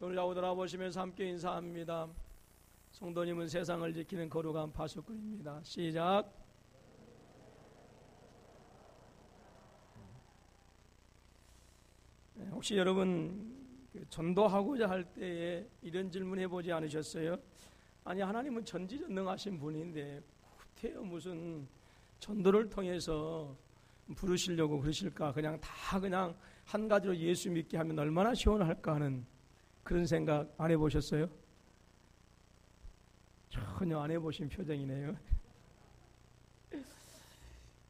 손을 잡고 돌아보시면서 함께 인사합니다. 성도님은 세상을 지키는 거룩한 파수꾼입니다. 시작. 혹시 여러분 전도하고자 할 때에 이런 질문 해보지 않으셨어요? 아니, 하나님은 전지전능하신 분인데 구태여 무슨 전도를 통해서 부르시려고 그러실까? 그냥 한 가지로 예수 믿게 하면 얼마나 시원할까 하는 그런 생각 안 해보셨어요? 전혀 안 해보신 표정이네요.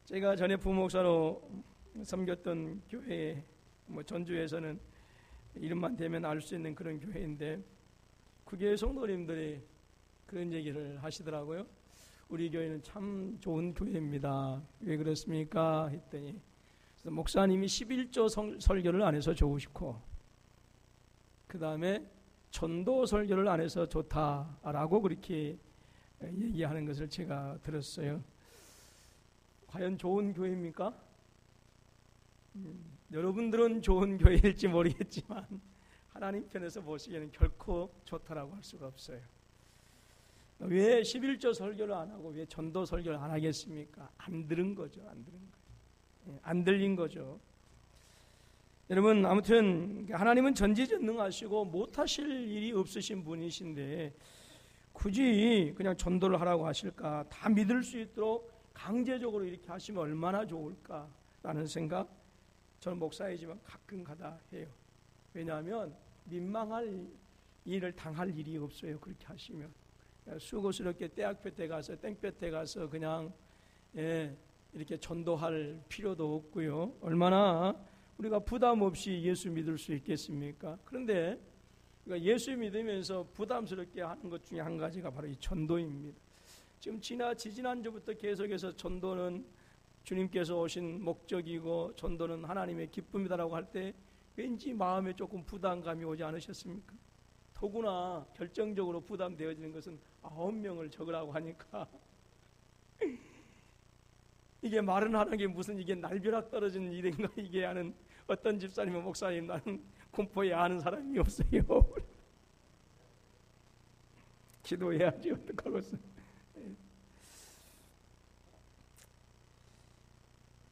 제가 전에 부목사로 섬겼던 교회에 전주에서는 이름만 대면 알 수 있는 그런 교회인데 그 교회 성도님들이 그런 얘기를 하시더라고요. 우리 교회는 참 좋은 교회입니다. 왜 그렇습니까? 했더니 목사님이 11조 설교를 안 해서 좋으시고 그 다음에 전도 설교를 안 해서 좋다라고 그렇게 얘기하는 것을 제가 들었어요. 과연 좋은 교회입니까? 여러분들은 좋은 교회일지 모르겠지만 하나님 편에서 보시기에는 결코 좋다라고 할 수가 없어요. 왜 11조 설교를 안 하고 왜 전도 설교를 안 하겠습니까? 안 들은 거죠. 안 들린 거죠. 여러분, 아무튼 하나님은 전지전능하시고 못하실 일이 없으신 분이신데 굳이 그냥 전도를 하라고 하실까? 다 믿을 수 있도록 강제적으로 이렇게 하시면 얼마나 좋을까라는 생각 저는 목사이지만 가끔가다 해요. 왜냐하면 민망할 일을 당할 일이 없어요. 그렇게 하시면 수고스럽게 대학교 때 가서 땡볕 때 가서 그냥 이렇게 전도할 필요도 없고요. 얼마나 우리가 부담 없이 예수 믿을 수 있겠습니까? 그런데 예수 믿으면서 부담스럽게 하는 것 중에 한 가지가 바로 이 전도입니다. 지금 지난주부터 계속해서 전도는 주님께서 오신 목적이고 전도는 하나님의 기쁨이다라고 할 때 왠지 마음에 조금 부담감이 오지 않으셨습니까? 더구나 결정적으로 부담되어지는 것은 9명을 적으라고 하니까 이게 말은 하는 게 무슨 이게 날벼락 떨어지는 일인가 이게 하는 어떤 집사님은 목사님 나는 공포에 아는 사람이 없어요. 기도해야지 어떡하겠어.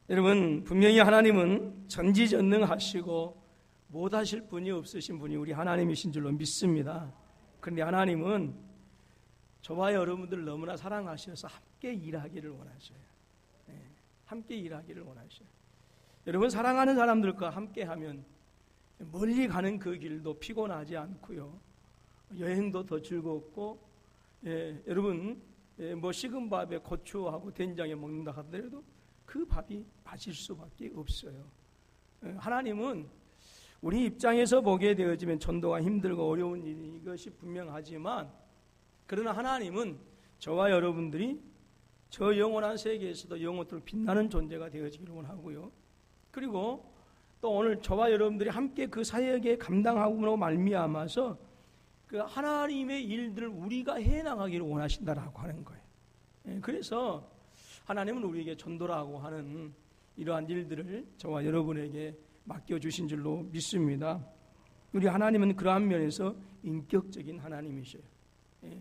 여러분, 분명히 하나님은 전지전능하시고 못하실 분이 없으신 분이 우리 하나님이신 줄로 믿습니다. 그런데 하나님은 저와 여러분들을 너무나 사랑하셔서 함께 일하기를 원하셔요. 함께 일하기를 원하셔요. 여러분, 사랑하는 사람들과 함께하면 멀리 가는 그 길도 피곤하지 않고요. 여행도 더 즐겁고 여러분 식은 밥에 고추하고 된장에 먹는다 하더라도 그 밥이 맛일 수밖에 없어요. 하나님은 우리 입장에서 보게 되어지면 전도가 힘들고 어려운 일이 이것이 분명하지만 그러나 하나님은 저와 여러분들이 저 영원한 세계에서도 영원토록 빛나는 존재가 되어지기를 원하고요. 그리고 또 오늘 저와 여러분들이 함께 그 사역에 감당하고 말미암아서 그 하나님의 일들을 우리가 해나가기를 원하신다라고 하는 거예요. 그래서 하나님은 우리에게 전도라고 하는 이러한 일들을 저와 여러분에게 맡겨주신 줄로 믿습니다. 우리 하나님은 그러한 면에서 인격적인 하나님이셔요.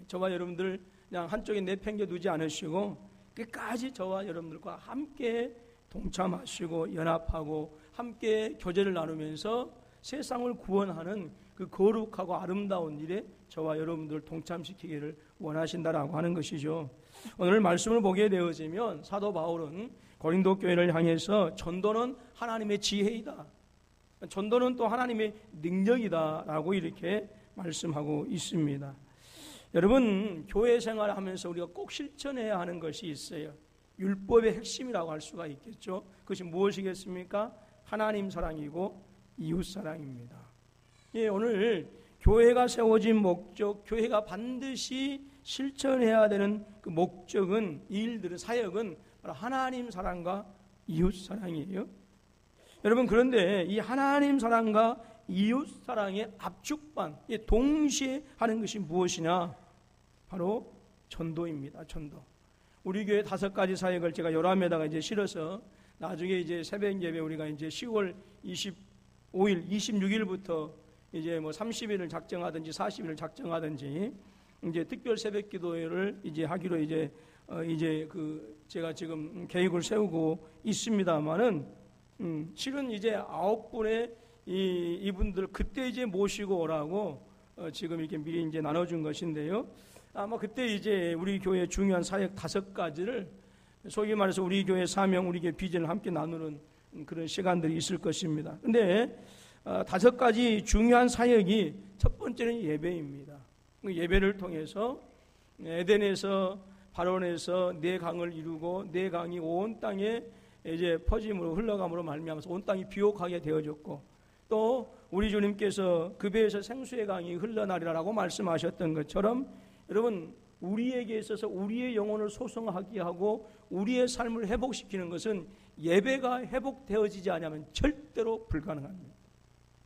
저와 여러분들 그냥 한쪽에 내팽겨 두지 않으시고 끝까지 저와 여러분들과 함께 동참하시고 연합하고 함께 교제를 나누면서 세상을 구원하는 그 거룩하고 아름다운 일에 저와 여러분들을 동참시키기를 원하신다라고 하는 것이죠. 오늘 말씀을 보게 되어지면 사도 바울은 고린도 교회를 향해서 전도는 하나님의 지혜이다, 전도는 또 하나님의 능력이다라고 이렇게 말씀하고 있습니다. 여러분, 교회 생활을 하면서 우리가 꼭 실천해야 하는 것이 있어요. 율법의 핵심이라고 할 수가 있겠죠. 그것이 무엇이겠습니까? 하나님 사랑이고 이웃 사랑입니다. 오늘 교회가 세워진 목적, 교회가 반드시 실천해야 되는 그 목적은, 이 일들은, 사역은 바로 하나님 사랑과 이웃 사랑이에요. 여러분, 그런데 이 하나님 사랑과 이웃 사랑의 압축반, 동시에 하는 것이 무엇이냐? 바로 전도입니다. 전도. 우리 교회 5가지 사역을 제가 요람에다가 이제 실어서 나중에 이제 새벽 예배 우리가 이제 10월 25일, 26일부터 이제 뭐 30일을 작정하든지 40일을 작정하든지 이제 특별 새벽 기도회를 이제 하기로 이제 제가 지금 계획을 세우고 있습니다만은 실은 이제 9분의 이분들 그때 이제 모시고 오라고 지금 이렇게 미리 이제 나눠준 것인데요. 아마 그때 이제 우리 교회 중요한 사역 5가지를 소위 말해서 우리 교회 사명, 우리 교회 비전을 함께 나누는 그런 시간들이 있을 것입니다. 근데 5가지 중요한 사역이 첫 번째는 예배입니다. 예배를 통해서 에덴에서 발원해서 네 강을 이루고 네 강이 온 땅에 이제 퍼짐으로 흘러감으로 말미암아서 온 땅이 비옥하게 되어졌고, 또 우리 주님께서 그 배에서 생수의 강이 흘러나리라라고 말씀하셨던 것처럼 여러분, 우리에게 있어서 우리의 영혼을 소성하게 하고 우리의 삶을 회복시키는 것은 예배가 회복되어지지 않으면 절대로 불가능합니다.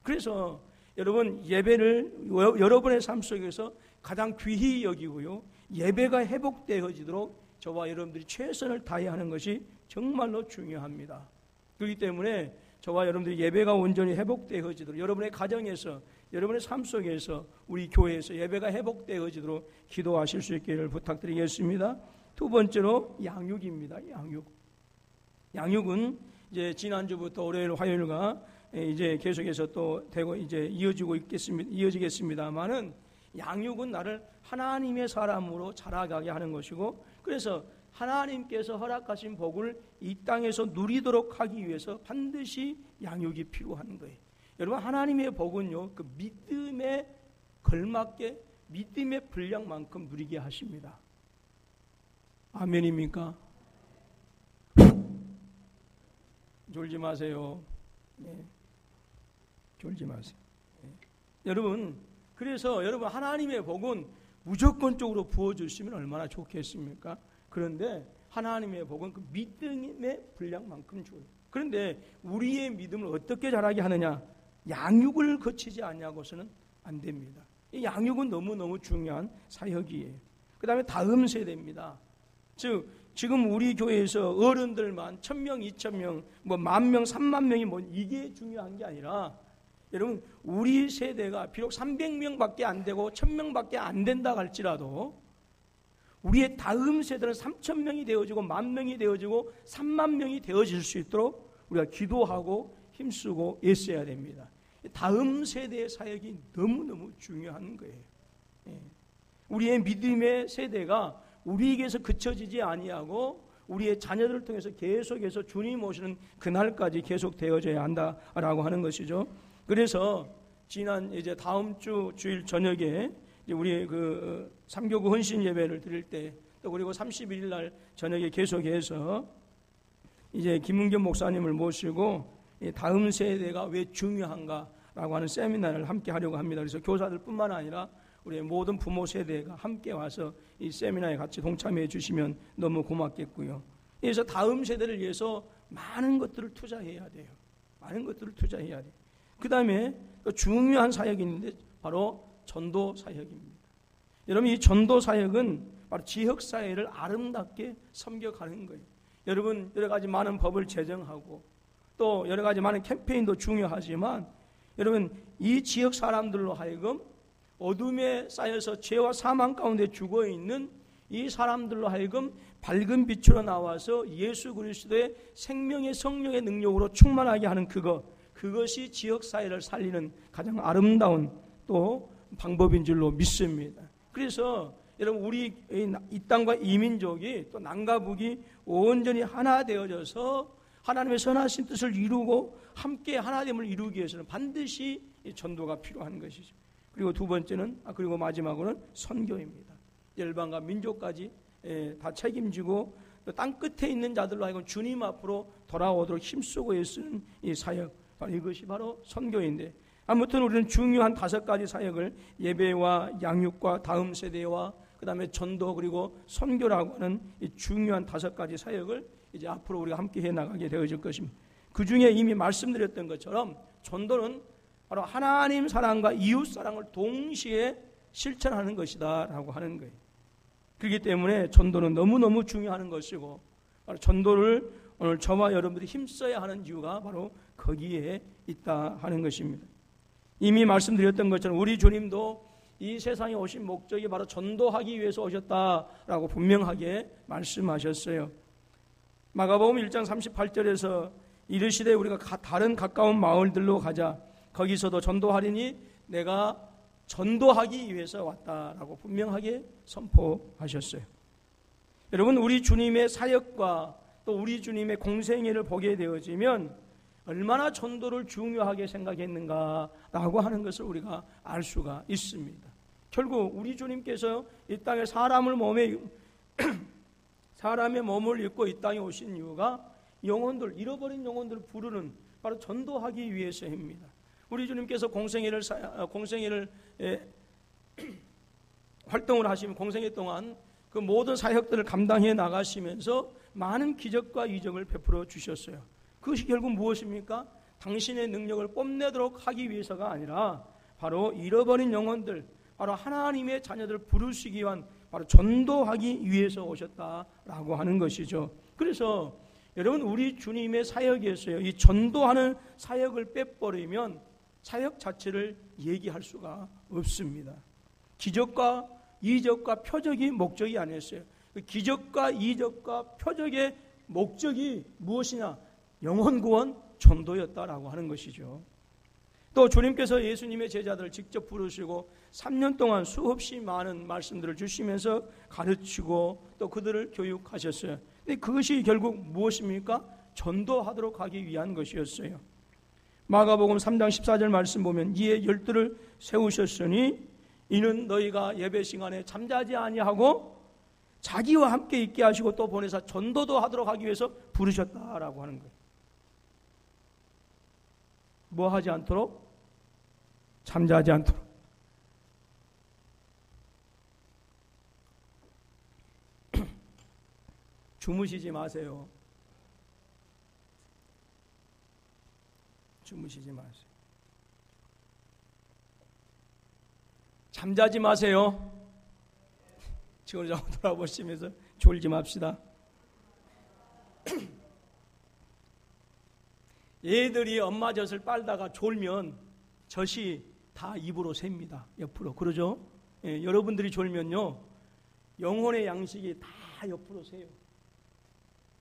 그래서 여러분, 예배를 여러분의 삶 속에서 가장 귀히 여기고요, 예배가 회복되어지도록 저와 여러분들이 최선을 다해야 하는 것이 정말로 중요합니다. 그렇기 때문에 저와 여러분들이 예배가 온전히 회복되어지도록 여러분의 가정에서, 여러분의 삶 속에서, 우리 교회에서 예배가 회복되어지도록 기도하실 수 있기를 부탁드리겠습니다. 두 번째로 양육입니다. 양육은 이제 지난주부터 월요일, 화요일과 이제 계속해서 또 되고 이제 이어지겠습니다만은, 양육은 나를 하나님의 사람으로 자라가게 하는 것이고, 그래서 하나님께서 허락하신 복을 이 땅에서 누리도록 하기 위해서 반드시 양육이 필요한 거예요. 여러분, 하나님의 복은요, 그 믿음에 걸맞게 믿음의 분량만큼 누리게 하십니다. 아멘입니까? 졸지 마세요. 네. 졸지 마세요. 네. 여러분, 그래서 여러분, 하나님의 복은 무조건적으로 부어주시면 얼마나 좋겠습니까? 그런데 하나님의 복은 그 믿음의 분량만큼 줘요. 그런데 우리의 믿음을 어떻게 자라게 하느냐? 양육을 거치지 않냐고서는 안 됩니다. 이 양육은 너무너무 중요한 사역이에요. 그 다음에 다음 세대입니다. 즉 지금 우리 교회에서 어른들만 1000명, 2000명, 뭐 10,000명, 30,000명이 뭐 이게 중요한 게 아니라, 여러분, 우리 세대가 비록 300명밖에 안 되고 1000명밖에 안 된다 할지라도 우리의 다음 세대는 3000명이 되어지고 10,000명이 되어지고 30,000명이 되어질 수 있도록 우리가 기도하고 힘쓰고 애써야 됩니다. 다음 세대의 사역이 너무너무 중요한 거예요. 우리의 믿음의 세대가 우리에게서 그쳐지지 아니하고 우리의 자녀들을 통해서 계속해서 주님 오시는 그날까지 계속 되어져야 한다라고 하는 것이죠. 그래서 지난 이제 다음 주 주일 저녁에 이제 우리 그 3교구 헌신 예배를 드릴 때, 또 그리고 31일 날 저녁에 계속해서 이제 김은겸 목사님을 모시고 다음 세대가 왜 중요한가라고 하는 세미나를 함께 하려고 합니다. 그래서 교사들뿐만 아니라 우리 모든 부모 세대가 함께 와서 이 세미나에 같이 동참해 주시면 너무 고맙겠고요. 그래서 다음 세대를 위해서 많은 것들을 투자해야 돼요. 많은 것들을 투자해야 돼요. 그 다음에 또 중요한 사역이 있는데 바로 전도 사역입니다. 여러분, 이 전도 사역은 바로 지역사회를 아름답게 섬겨가는 거예요. 여러분, 여러 가지 많은 법을 제정하고 또 여러 가지 많은 캠페인도 중요하지만, 여러분, 이 지역 사람들로 하여금 어둠에 쌓여서 죄와 사망 가운데 죽어있는 이 사람들로 하여금 밝은 빛으로 나와서 예수 그리스도의 생명의 성령의 능력으로 충만하게 하는 그것이 지역사회를 살리는 가장 아름다운 또 방법인 줄로 믿습니다. 그래서 여러분, 우리 이 땅과 이 민족이 또 남과 북이 온전히 하나 되어져서 하나님의 선하신 뜻을 이루고 함께 하나됨을 이루기 위해서는 반드시 이 전도가 필요한 것이죠. 그리고 두 번째는, 그리고 마지막으로는 선교입니다. 열방과 민족까지 다 책임지고 또 땅 끝에 있는 자들로 하여금 주님 앞으로 돌아오도록 힘쓰고 애쓰는 이 사역, 이것이 바로 선교인데, 아무튼 우리는 중요한 5가지 사역을 예배와 양육과 다음 세대와 그 다음에 전도 그리고 선교라고 하는 이 중요한 5가지 사역을 이제 앞으로 우리가 함께 해나가게 되어질 것입니다. 그 중에 이미 말씀드렸던 것처럼 전도는 바로 하나님 사랑과 이웃 사랑을 동시에 실천하는 것이다 라고 하는 거예요. 그렇기 때문에 전도는 너무너무 중요한 것이고, 바로 전도를 오늘 저와 여러분들이 힘써야 하는 이유가 바로 거기에 있다 하는 것입니다. 이미 말씀드렸던 것처럼 우리 주님도 이 세상에 오신 목적이 바로 전도하기 위해서 오셨다라고 분명하게 말씀하셨어요. 마가복음 1장 38절에서 이르시되 우리가 다른 가까운 마을들로 가자. 거기서도 전도하리니 내가 전도하기 위해서 왔다라고 분명하게 선포하셨어요. 여러분, 우리 주님의 사역과 또 우리 주님의 공생애를 보게 되어지면 얼마나 전도를 중요하게 생각했는가라고 하는 것을 우리가 알 수가 있습니다. 결국 우리 주님께서 이 땅에 사람의 몸을 입고 이 땅에 오신 이유가 영혼들, 잃어버린 영혼들을 부르는 바로 전도하기 위해서입니다. 우리 주님께서 공생애를 활동을 하시면 공생애 동안 그 모든 사역들을 감당해 나가시면서 많은 기적과 이적을 베풀어 주셨어요. 그것이 결국 무엇입니까? 당신의 능력을 뽐내도록 하기 위해서가 아니라 바로 잃어버린 영혼들, 바로 하나님의 자녀들을 부르시기 위한 바로 전도하기 위해서 오셨다라고 하는 것이죠. 그래서 여러분, 우리 주님의 사역에서요, 이 전도하는 사역을 빼버리면 사역 자체를 얘기할 수가 없습니다. 기적과 이적과 표적이 목적이 아니었어요. 그 기적과 이적과 표적의 목적이 무엇이냐? 영혼 구원, 전도였다라고 하는 것이죠. 또 주님께서 예수님의 제자들을 직접 부르시고 3년 동안 수없이 많은 말씀들을 주시면서 가르치고 또 그들을 교육하셨어요. 근데 그것이 결국 무엇입니까? 전도하도록 하기 위한 것이었어요. 마가복음 3장 14절 말씀 보면 이에 12를 세우셨으니 이는 너희가 예배 시간에 잠자지 아니하고 자기와 함께 있게 하시고 또 보내사 전도도 하도록 하기 위해서 부르셨다라고 하는 거예요. 뭐 하지 않도록? 잠자지 않도록. 주무시지 마세요. 주무시지 마세요. 잠자지 마세요. 지금 좀 돌아보시면서 졸지 맙시다. 얘들이 엄마 젖을 빨다가 졸면 젖이 다 입으로 셉니다. 옆으로. 그러죠? 예, 여러분들이 졸면요, 영혼의 양식이 다 옆으로 새요.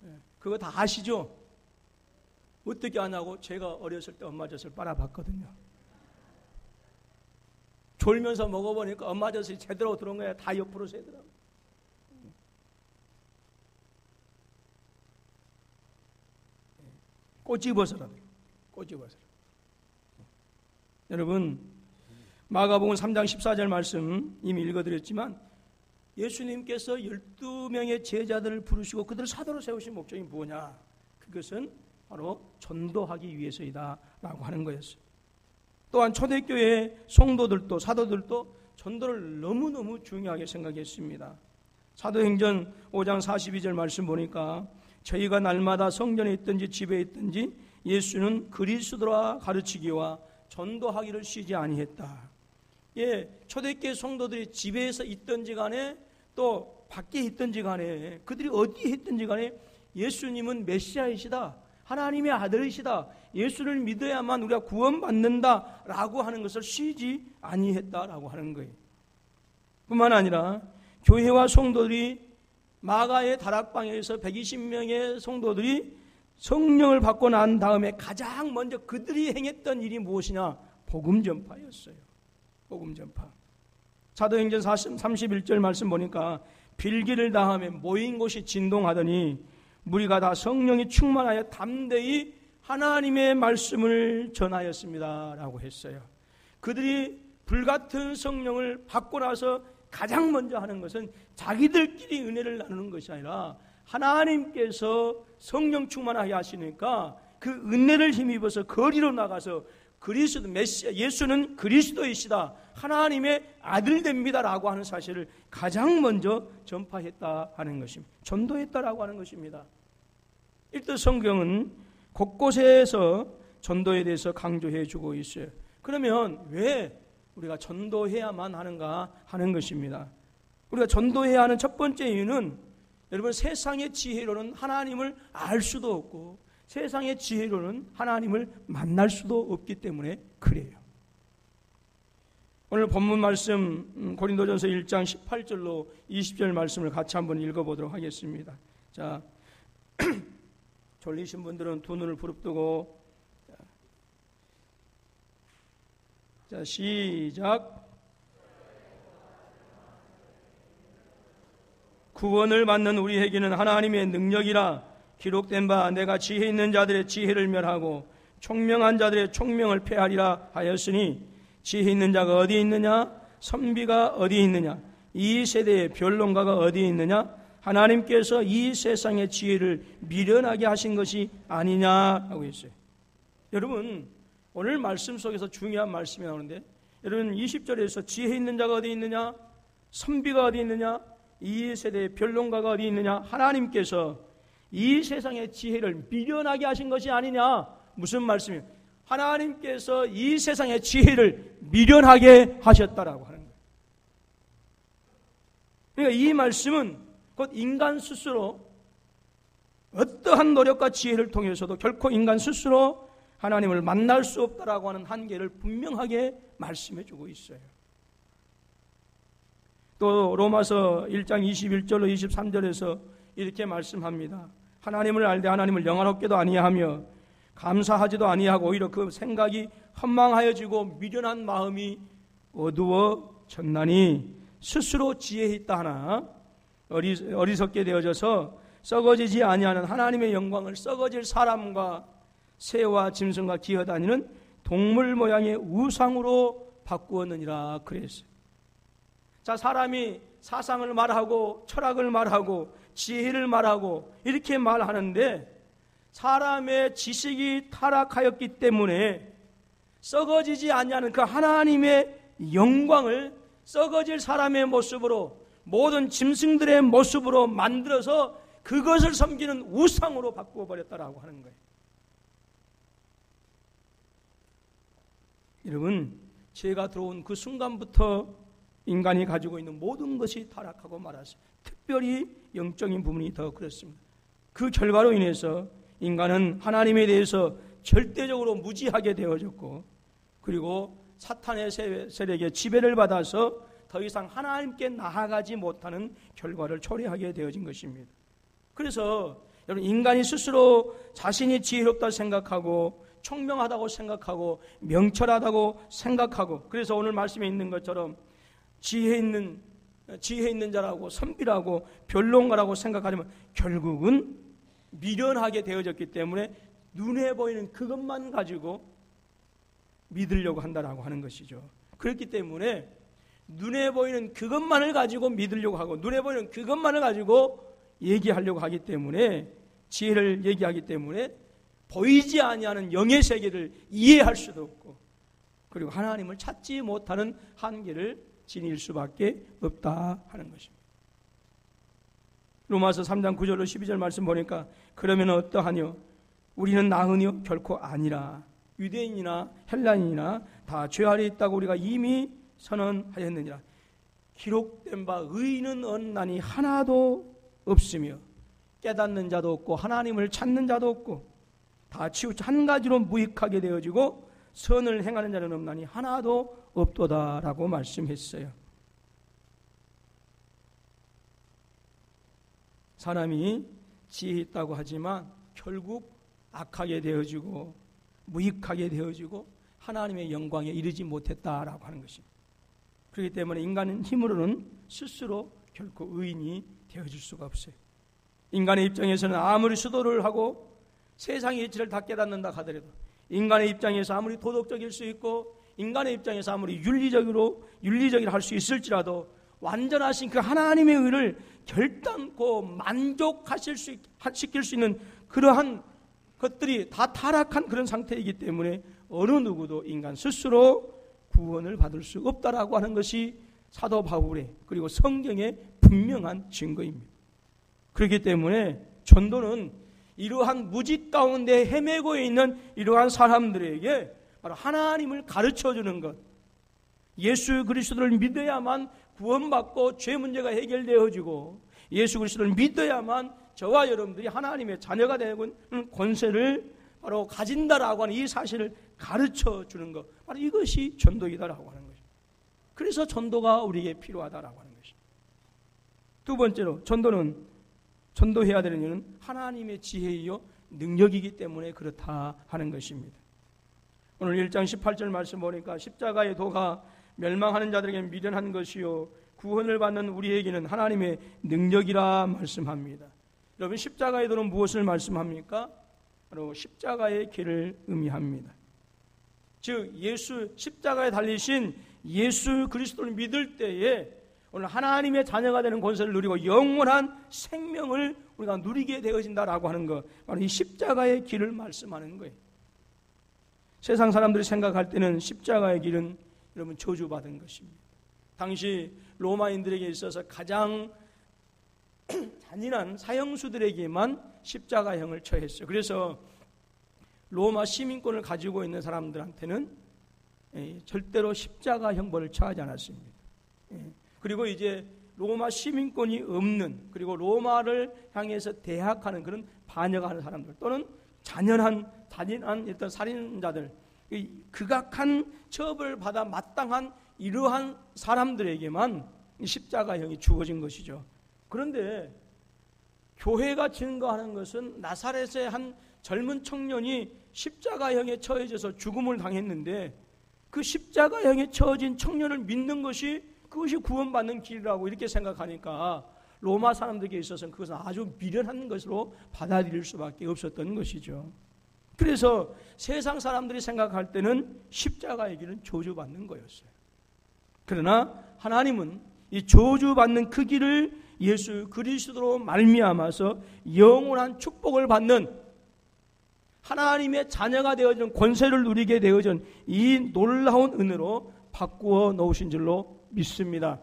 예, 그거 다 아시죠? 어떻게 하냐고 제가 어렸을 때 엄마 젖을 빨아봤거든요. 졸면서 먹어보니까 엄마 젖이 제대로 들어온 거야. 다 옆으로 새더라고요. 꼬집어서라도. 여러분, 마가복음 3장 14절 말씀 이미 읽어드렸지만 예수님께서 12명의 제자들을 부르시고 그들을 사도로 세우신 목적이 뭐냐? 그것은 바로 전도하기 위해서이다 라고 하는 거였어요. 또한 초대교회 성도들도 사도들도 전도를 너무너무 중요하게 생각했습니다. 사도행전 5장 42절 말씀 보니까 저희가 날마다 성전에 있든지 집에 있든지 예수는 그리스도라 가르치기와 전도하기를 쉬지 아니했다. 예, 초대교회 성도들이 집에서 있든지 간에 또 밖에 있든지 간에 그들이 어디에 있든지 간에 예수님은 메시아이시다, 하나님의 아들이시다, 예수를 믿어야만 우리가 구원받는다라고 하는 것을 쉬지 아니했다라고 하는 거예요. 뿐만 아니라 교회와 성도들이 마가의 다락방에서 120명의 성도들이 성령을 받고 난 다음에 가장 먼저 그들이 행했던 일이 무엇이냐? 복음 전파였어요. 복음 전파. 사도행전 31절 말씀 보니까 빌기를 다하며 모인 곳이 진동하더니 무리가 다 성령이 충만하여 담대히 하나님의 말씀을 전하였습니다 라고 했어요. 그들이 불같은 성령을 받고 나서 가장 먼저 하는 것은 자기들끼리 은혜를 나누는 것이 아니라 하나님께서 성령 충만하게 하시니까 그 은혜를 힘입어서 거리로 나가서 그리스도 메시아, 예수는 그리스도이시다, 하나님의 아들 됩니다라고 하는 사실을 가장 먼저 전파했다 하는 것입니다. 전도했다라고 하는 것입니다. 일단 성경은 곳곳에서 전도에 대해서 강조해 주고 있어요. 그러면 왜 우리가 전도해야만 하는가 하는 것입니다. 우리가 전도해야 하는 첫 번째 이유는 여러분, 세상의 지혜로는 하나님을 알 수도 없고 세상의 지혜로는 하나님을 만날 수도 없기 때문에 그래요. 오늘 본문 말씀 고린도전서 1장 18절로 20절 말씀을 같이 한번 읽어보도록 하겠습니다. 자, 졸리신 분들은 두 눈을 부릅뜨고, 자, 시작. 구원을 받는 우리에게는 하나님의 능력이라 기록된 바 내가 지혜 있는 자들의 지혜를 멸하고 총명한 자들의 총명을 폐하리라 하였으니, 지혜 있는 자가 어디 있느냐? 선비가 어디 있느냐? 이 세대의 변론가가 어디 있느냐? 하나님께서 이 세상의 지혜를 미련하게 하신 것이 아니냐라고 했어요. 여러분, 오늘 말씀 속에서 중요한 말씀이 나오는데, 여러분 20절에서 지혜 있는 자가 어디 있느냐? 선비가 어디 있느냐? 이 세대의 변론가가 어디 있느냐? 하나님께서 이 세상의 지혜를 미련하게 하신 것이 아니냐? 무슨 말씀이에요? 하나님께서 이 세상의 지혜를 미련하게 하셨다라고 하는 거예요. 그러니까 이 말씀은 곧 인간 스스로 어떠한 노력과 지혜를 통해서도 결코 인간 스스로 하나님을 만날 수 없다라고 하는 한계를 분명하게 말씀해 주고 있어요. 또 로마서 1장 21절로 23절에서 이렇게 말씀합니다. 하나님을 알되 하나님을 영화롭게도 아니하며 감사하지도 아니하고 오히려 그 생각이 헌망하여지고 미련한 마음이 어두워졌나니 스스로 지혜 있다 하나 어리석게 되어져서 썩어지지 아니하는 하나님의 영광을 썩어질 사람과 새와 짐승과 기어다니는 동물 모양의 우상으로 바꾸었느니라 그랬어요. 자, 사람이 사상을 말하고 철학을 말하고 지혜를 말하고 이렇게 말하는데, 사람의 지식이 타락하였기 때문에 썩어지지 아니하는 그 하나님의 영광을 썩어질 사람의 모습으로, 모든 짐승들의 모습으로 만들어서 그것을 섬기는 우상으로 바꾸어버렸다라고 하는 거예요. 여러분, 죄가 들어온 그 순간부터 인간이 가지고 있는 모든 것이 타락하고 말았어요. 특별히 영적인 부분이 더 그렇습니다. 그 결과로 인해서 인간은 하나님에 대해서 절대적으로 무지하게 되어졌고, 그리고 사탄의 세력의 지배를 받아서 더 이상 하나님께 나아가지 못하는 결과를 초래하게 되어진 것입니다. 그래서 여러분, 인간이 스스로 자신이 지혜롭다 생각하고 총명하다고 생각하고 명철하다고 생각하고, 그래서 오늘 말씀에 있는 것처럼 지혜 있는 자라고 선비라고 변론가라고 생각하지만 결국은 미련하게 되어졌기 때문에 눈에 보이는 그것만 가지고 믿으려고 한다라고 하는 것이죠. 그렇기 때문에 눈에 보이는 그것만을 가지고 믿으려고 하고, 눈에 보이는 그것만을 가지고 얘기하려고 하기 때문에, 지혜를 얘기하기 때문에 보이지 아니하는 영의 세계를 이해할 수도 없고, 그리고 하나님을 찾지 못하는 한계를 지닐 수밖에 없다 하는 것입니다. 로마서 3장 9절로 12절 말씀 보니까, 그러면 어떠하뇨? 우리는 나으뇨? 결코 아니라 유대인이나 헬라인이나 다 죄 아래 있다고 우리가 이미 선언하였느니라. 기록된 바 의인은 없나니 하나도 없으며 깨닫는 자도 없고 하나님을 찾는 자도 없고 다 치우쳐 한 가지로 무익하게 되어지고 선을 행하는 자는 없나니 하나도 없도다라고 말씀했어요. 사람이 지혜 있다고 하지만 결국 악하게 되어지고 무익하게 되어지고 하나님의 영광에 이르지 못했다라고 하는 것입니다. 그렇기 때문에 인간은 힘으로는 스스로 결코 의인이 되어질 수가 없어요. 인간의 입장에서는 아무리 수도를 하고 세상의 이치를 다 깨닫는다 하더라도, 인간의 입장에서 아무리 도덕적일 수 있고 인간의 입장에서 아무리 윤리적이라 할 수 있을지라도 완전하신 그 하나님의 의를 결단코 만족시킬 수 있는 그러한 것들이 다 타락한 그런 상태이기 때문에 어느 누구도 인간 스스로 구원을 받을 수 없다라고 하는 것이 사도 바울의 그리고 성경의 분명한 증거입니다. 그렇기 때문에 전도는 이러한 무지 가운데 헤매고 있는 이러한 사람들에게 바로 하나님을 가르쳐주는 것, 예수 그리스도를 믿어야만 구원받고 죄 문제가 해결되어지고 예수 그리스도를 믿어야만 저와 여러분들이 하나님의 자녀가 되는 권세를 바로 가진다라고 하는 이 사실을 가르쳐주는 것, 바로 이것이 전도이다라고 하는 것입니다. 그래서 전도가 우리에게 필요하다라고 하는 것입니다. 두 번째로 전도해야 되는 이유는 하나님의 지혜이요 능력이기 때문에 그렇다 하는 것입니다. 오늘 1장 18절 말씀 보니까 십자가의 도가 멸망하는 자들에게 미련한 것이요 구원을 받는 우리에게는 하나님의 능력이라 말씀합니다. 여러분, 십자가의 도는 무엇을 말씀합니까? 바로 십자가의 길을 의미합니다. 즉 십자가에 달리신 예수 그리스도를 믿을 때에 오늘 하나님의 자녀가 되는 권세를 누리고 영원한 생명을 우리가 누리게 되어진다라고 하는 것, 바로 이 십자가의 길을 말씀하는 거예요. 세상 사람들이 생각할 때는 십자가의 길은 여러분 저주받은 것입니다. 당시 로마인들에게 있어서 가장 잔인한 사형수들에게만 십자가형을 처했어요. 그래서 로마 시민권을 가지고 있는 사람들한테는 절대로 십자가 형벌을 처하지 않았습니다. 그리고 이제 로마 시민권이 없는, 그리고 로마를 향해서 대항하는 그런 반역하는 사람들, 또는 잔인한 어떤 살인자들, 극악한 처벌을 받아 마땅한 이러한 사람들에게만 십자가형이 주어진 것이죠. 그런데 교회가 증거하는 것은 나사렛의 한 젊은 청년이 십자가형에 처해져서 죽음을 당했는데, 그 십자가형에 처해진 청년을 믿는 것이 그것이 구원받는 길이라고 이렇게 생각하니까 로마 사람들에게 있어서는 그것은 아주 미련한 것으로 받아들일 수밖에 없었던 것이죠. 그래서 세상 사람들이 생각할 때는 십자가의 길은 저주받는 거였어요. 그러나 하나님은 이 저주받는 그 길을 예수 그리스도로 말미암아서 영원한 축복을 받는, 하나님의 자녀가 되어진 권세를 누리게 되어진 이 놀라운 은혜로 바꾸어 놓으신 줄로 믿습니다.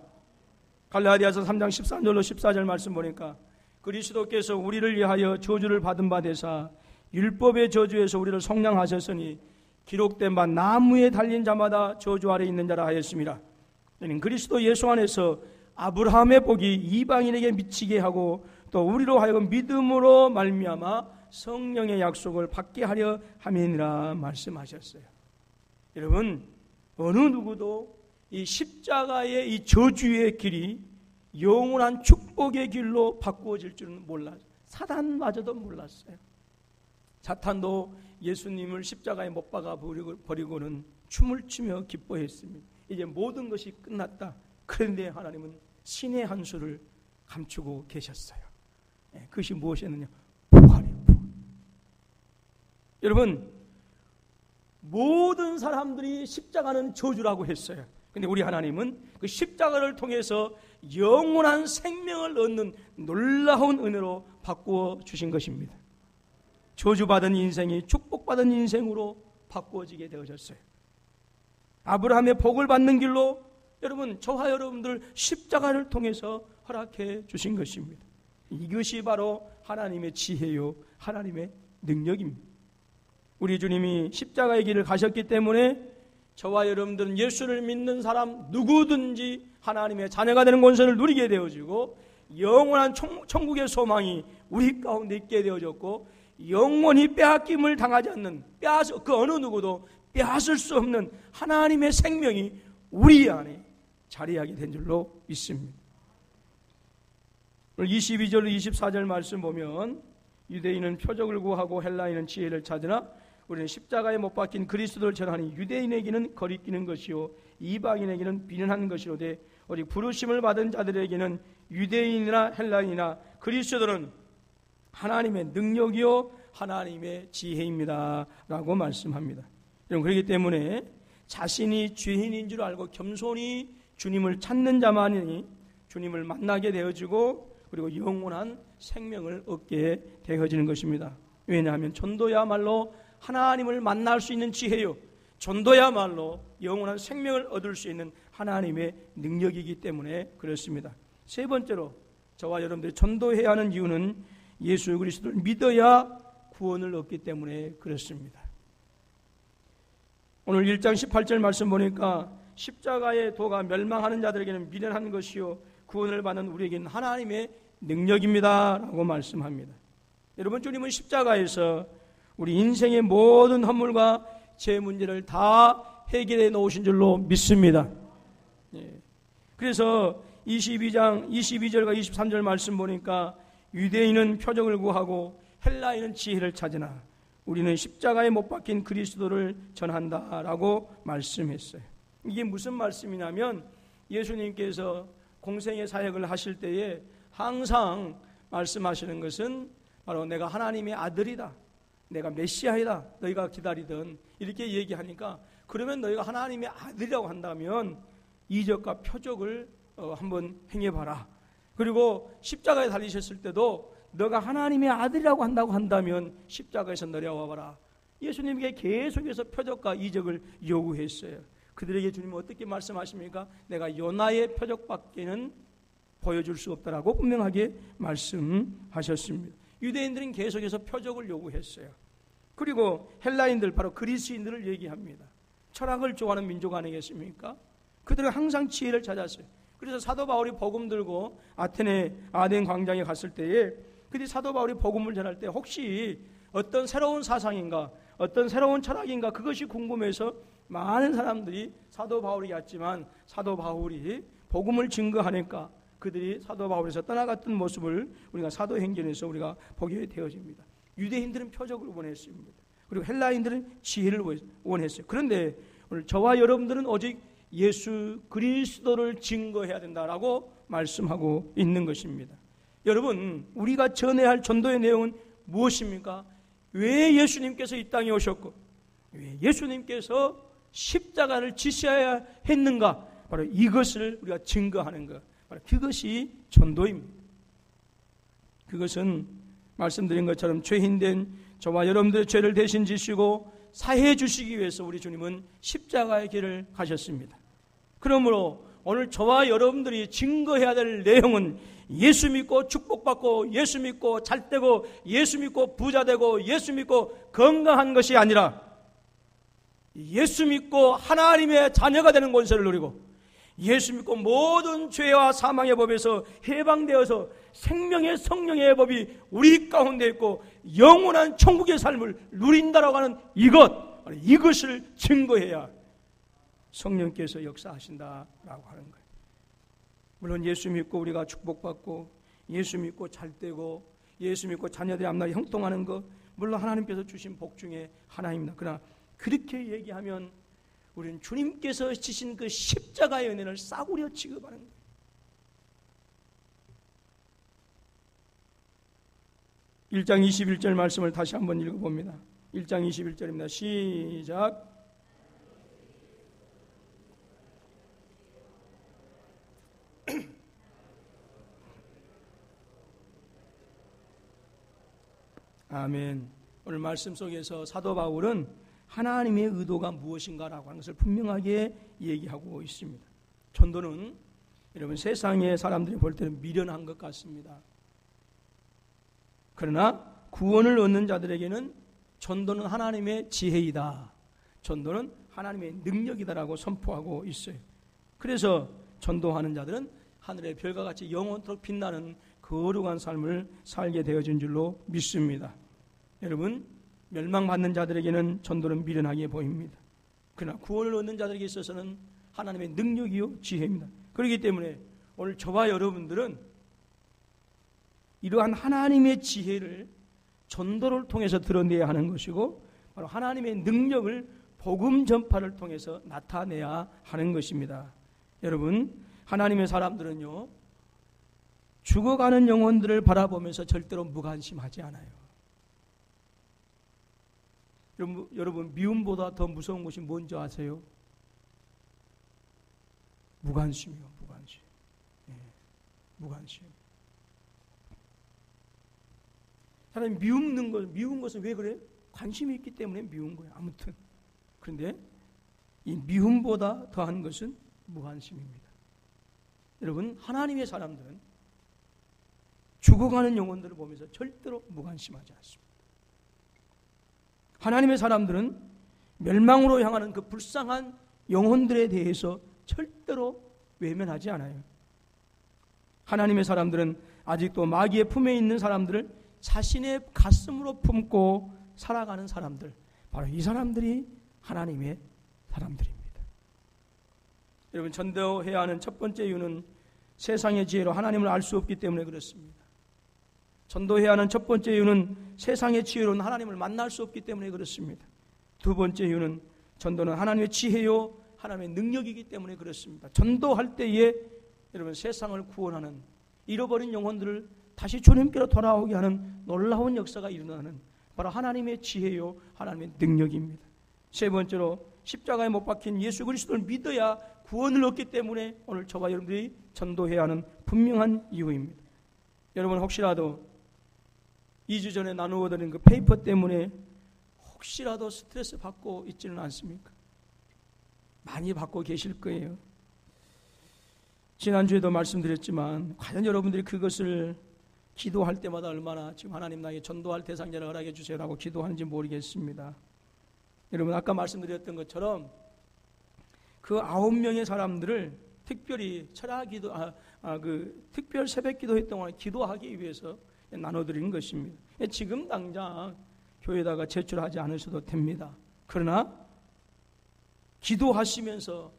갈라디아서 3장 13절로 14절 말씀 보니까 그리스도께서 우리를 위하여 저주를 받은 바 되사 율법의 저주에서 우리를 속량하셨으니 기록된 바 나무에 달린 자마다 저주 아래 있는 자라 하였습니다. 이는 그리스도 예수 안에서 아브라함의 복이 이방인에게 미치게 하고 또 우리로 하여금 믿음으로 말미암아 성령의 약속을 받게 하려 함이니라 말씀하셨어요. 여러분, 어느 누구도 이 십자가의 이 저주의 길이 영원한 축복의 길로 바꾸어질 줄은 몰랐어요. 사탄마저도 몰랐어요. 사탄도 예수님을 십자가에 못 박아 버리고는 춤을 추며 기뻐했습니다. 이제 모든 것이 끝났다. 그런데 하나님은 신의 한 수를 감추고 계셨어요. 그것이 무엇이었느냐? 부활이에요. 여러분, 모든 사람들이 십자가는 저주라고 했어요. 근데 우리 하나님은 그 십자가를 통해서 영원한 생명을 얻는 놀라운 은혜로 바꾸어 주신 것입니다. 저주받은 인생이 축복받은 인생으로 바꾸어지게 되어졌어요. 아브라함의 복을 받는 길로 여러분, 저와 여러분들 십자가를 통해서 허락해 주신 것입니다. 이것이 바로 하나님의 지혜요, 하나님의 능력입니다. 우리 주님이 십자가의 길을 가셨기 때문에 저와 여러분들은 예수를 믿는 사람 누구든지 하나님의 자녀가 되는 권세를 누리게 되어지고 영원한 천국의 소망이 우리 가운데 있게 되어졌고 영원히 빼앗김을 당하지 않는, 그 어느 누구도 빼앗을 수 없는 하나님의 생명이 우리 안에 자리하게 된 줄로 믿습니다. 오늘 22절 24절 말씀 보면 유대인은 표적을 구하고 헬라인은 지혜를 찾으나 우리는 십자가에 못 박힌 그리스도를 전하니 유대인에게는 거리끼는 것이요 이방인에게는 비난한 것이로되 오직 부르심을 받은 자들에게는 유대인이나 헬라인이나 그리스도는 하나님의 능력이요 하나님의 지혜입니다 라고 말씀합니다. 여러분, 그렇기 때문에 자신이 죄인인 줄 알고 겸손히 주님을 찾는 자만이 주님을 만나게 되어지고 그리고 영원한 생명을 얻게 되어지는 것입니다. 왜냐하면 전도야말로 하나님을 만날 수 있는 지혜요, 전도야말로 영원한 생명을 얻을 수 있는 하나님의 능력이기 때문에 그렇습니다. 세 번째로 저와 여러분들이 전도해야 하는 이유는 예수 그리스도를 믿어야 구원을 얻기 때문에 그렇습니다. 오늘 1장 18절 말씀 보니까 십자가의 도가 멸망하는 자들에게는 미련한 것이요 구원을 받는 우리에게는 하나님의 능력입니다 라고 말씀합니다. 여러분, 주님은 십자가에서 우리 인생의 모든 허물과 죄 문제를 다 해결해 놓으신 줄로 믿습니다. 그래서 22장 22절과 23절 말씀 보니까 유대인은 표적을 구하고 헬라인은 지혜를 찾으나 우리는 십자가에 못 박힌 그리스도를 전한다라고 말씀했어요. 이게 무슨 말씀이냐면 예수님께서 공생의 사역을 하실 때에 항상 말씀하시는 것은 바로 내가 하나님의 아들이다, 내가 메시아이다, 너희가 기다리던 이렇게 얘기하니까 그러면 너희가 하나님의 아들이라고 한다면 이적과 표적을 한번 행해봐라. 그리고 십자가에 달리셨을 때도 너가 하나님의 아들이라고 한다고 한다면 십자가에서 내려와봐라. 예수님께 계속해서 표적과 이적을 요구했어요. 그들에게 주님은 어떻게 말씀하십니까? 내가 요나의 표적밖에는 보여줄 수 없다라고 분명하게 말씀하셨습니다. 유대인들은 계속해서 표적을 요구했어요. 그리고 헬라인들, 바로 그리스인들을 얘기합니다. 철학을 좋아하는 민족 아니겠습니까? 그들은 항상 지혜를 찾았어요. 그래서 사도 바울이 복음 들고 아덴 광장에 갔을 때에 그들이 사도 바울이 복음을 전할 때 혹시 어떤 새로운 사상인가, 어떤 새로운 철학인가, 그것이 궁금해서 많은 사람들이 사도 바울이 왔지만 사도 바울이 복음을 증거하니까 그들이 사도 바울에서 떠나갔던 모습을 우리가 사도행전에서 우리가 보게 되어집니다. 유대인들은 표적을 원했습니다. 그리고 헬라인들은 지혜를 원했어요. 그런데 오늘 저와 여러분들은 오직 예수 그리스도를 증거해야 된다라고 말씀하고 있는 것입니다. 여러분, 우리가 전해야 할 전도의 내용은 무엇입니까? 왜 예수님께서 이 땅에 오셨고 왜 예수님께서 십자가를 지셔야 했는가? 바로 이것을 우리가 증거하는 것, 바로 그것이 전도입니다. 그것은 말씀드린 것처럼 죄인된 저와 여러분들의 죄를 대신 지시고 사해 주시기 위해서 우리 주님은 십자가의 길을 가셨습니다. 그러므로 오늘 저와 여러분들이 증거해야 될 내용은 예수 믿고 축복받고 예수 믿고 잘되고 예수 믿고 부자되고 예수 믿고 건강한 것이 아니라 예수 믿고 하나님의 자녀가 되는 권세를 누리고 예수 믿고 모든 죄와 사망의 법에서 해방되어서 생명의 성령의 법이 우리 가운데 있고 영원한 천국의 삶을 누린다라고 하는 이것을 증거해야 성령께서 역사하신다라고 하는 거예요. 물론 예수 믿고 우리가 축복받고 예수 믿고 잘되고 예수 믿고 자녀들의 앞날이 형통하는 것, 물론 하나님께서 주신 복 중에 하나입니다. 그러나 그렇게 얘기하면 우리는 주님께서 지신 그 십자가의 은혜를 싸구려 취급하는 거예요. (1장 21절) 말씀을 다시 한번 읽어봅니다. 1장 21절입니다. 시작. 아멘. 오늘 말씀 속에서 사도 바울은 하나님의 의도가 무엇인가라고 하는 것을 분명하게 얘기하고 있습니다. 전도는 여러분 세상의 사람들이 볼 때는 미련한 것 같습니다. 그러나 구원을 얻는 자들에게는 전도는 하나님의 지혜이다, 전도는 하나님의 능력이다라고 선포하고 있어요. 그래서 전도하는 자들은 하늘의 별과 같이 영원토록 빛나는 거룩한 삶을 살게 되어진 줄로 믿습니다. 여러분, 멸망받는 자들에게는 전도는 미련하게 보입니다. 그러나 구원을 얻는 자들에게 있어서는 하나님의 능력이요 지혜입니다. 그렇기 때문에 오늘 저와 여러분들은 이러한 하나님의 지혜를 전도를 통해서 드러내야 하는 것이고 바로 하나님의 능력을 복음 전파를 통해서 나타내야 하는 것입니다. 여러분, 하나님의 사람들은요 죽어가는 영혼들을 바라보면서 절대로 무관심하지 않아요. 여러분, 미움보다 더 무서운 것이 뭔지 아세요? 무관심이요. 무관심. 예, 무관심. 사람이 미운 것은 왜 그래? 관심이 있기 때문에 미운 거예요. 아무튼. 그런데 이 미움보다 더한 것은 무관심입니다. 여러분, 하나님의 사람들은 죽어가는 영혼들을 보면서 절대로 무관심하지 않습니다. 하나님의 사람들은 멸망으로 향하는 그 불쌍한 영혼들에 대해서 절대로 외면하지 않아요. 하나님의 사람들은 아직도 마귀의 품에 있는 사람들을 자신의 가슴으로 품고 살아가는 사람들, 바로 이 사람들이 하나님의 사람들입니다. 여러분, 전도해야 하는 첫 번째 이유는 세상의 지혜로 하나님을 알 수 없기 때문에 그렇습니다. 전도해야 하는 첫 번째 이유는 세상의 지혜로는 하나님을 만날 수 없기 때문에 그렇습니다. 두 번째 이유는 전도는 하나님의 지혜요 하나님의 능력이기 때문에 그렇습니다. 전도할 때에 여러분, 세상을 구원하는, 잃어버린 영혼들을 다시 주님께로 돌아오게 하는 놀라운 역사가 일어나는 바로 하나님의 지혜요 하나님의 능력입니다. 세 번째로 십자가에 못 박힌 예수 그리스도를 믿어야 구원을 얻기 때문에 오늘 저와 여러분들이 전도해야 하는 분명한 이유입니다. 여러분, 혹시라도 2주 전에 나누어 드린 그 페이퍼 때문에 혹시라도 스트레스 받고 있지는 않습니까? 많이 받고 계실 거예요. 지난주에도 말씀드렸지만 과연 여러분들이 그것을 기도할 때마다 얼마나 지금 하나님 나에게 전도할 대상자를 허락해 주세요라고 기도하는지 모르겠습니다. 여러분, 아까 말씀드렸던 것처럼 그 9명의 사람들을 특별히 철야기도, 특별 새벽기도회 동안 기도하기 위해서 나눠드리는 것입니다. 지금 당장 교회에다가 제출하지 않으셔도 됩니다. 그러나 기도하시면서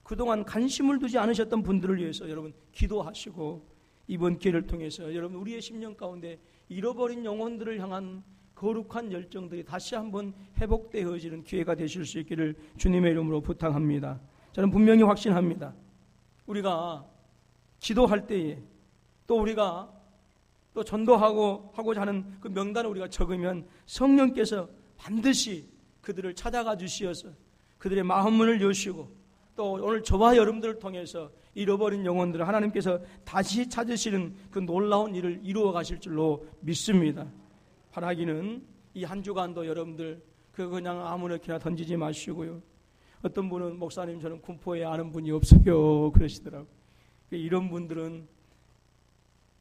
그동안 관심을 두지 않으셨던 분들을 위해서 여러분 기도하시고, 이번 기회를 통해서 여러분 우리의 심령 가운데 잃어버린 영혼들을 향한 거룩한 열정들이 다시 한번 회복되어지는 기회가 되실 수 있기를 주님의 이름으로 부탁합니다. 저는 분명히 확신합니다. 우리가 기도할 때에 또 우리가 또 전도하고자 하는 그 명단을 우리가 적으면 성령께서 반드시 그들을 찾아가 주시어서 그들의 마음문을 여시고 또 오늘 저와 여러분들을 통해서 잃어버린 영혼들을 하나님께서 다시 찾으시는 그 놀라운 일을 이루어 가실 줄로 믿습니다. 바라기는 이 한 주간도 여러분들 그냥 아무렇게나 던지지 마시고요. 어떤 분은 목사님 저는 군포에 아는 분이 없어요 그러시더라고요. 이런 분들은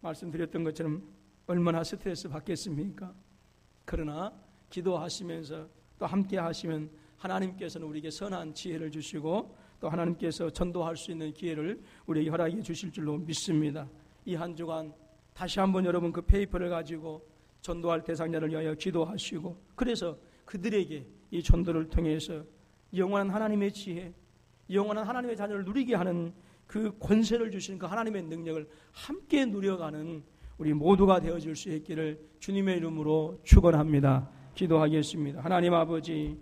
말씀드렸던 것처럼 얼마나 스트레스 받겠습니까? 그러나 기도하시면서 또 함께 하시면 하나님께서는 우리에게 선한 지혜를 주시고 또 하나님께서 전도할 수 있는 기회를 우리에게 허락해 주실 줄로 믿습니다. 이 한 주간 다시 한번 여러분 그 페이퍼를 가지고 전도할 대상자를 위하여 기도하시고, 그래서 그들에게 이 전도를 통해서 영원한 하나님의 지혜, 영원한 하나님의 자녀를 누리게 하는 그 권세를 주시는 그 하나님의 능력을 함께 누려가는 우리 모두가 되어질 수 있기를 주님의 이름으로 축원합니다. 기도하겠습니다. 하나님 아버지,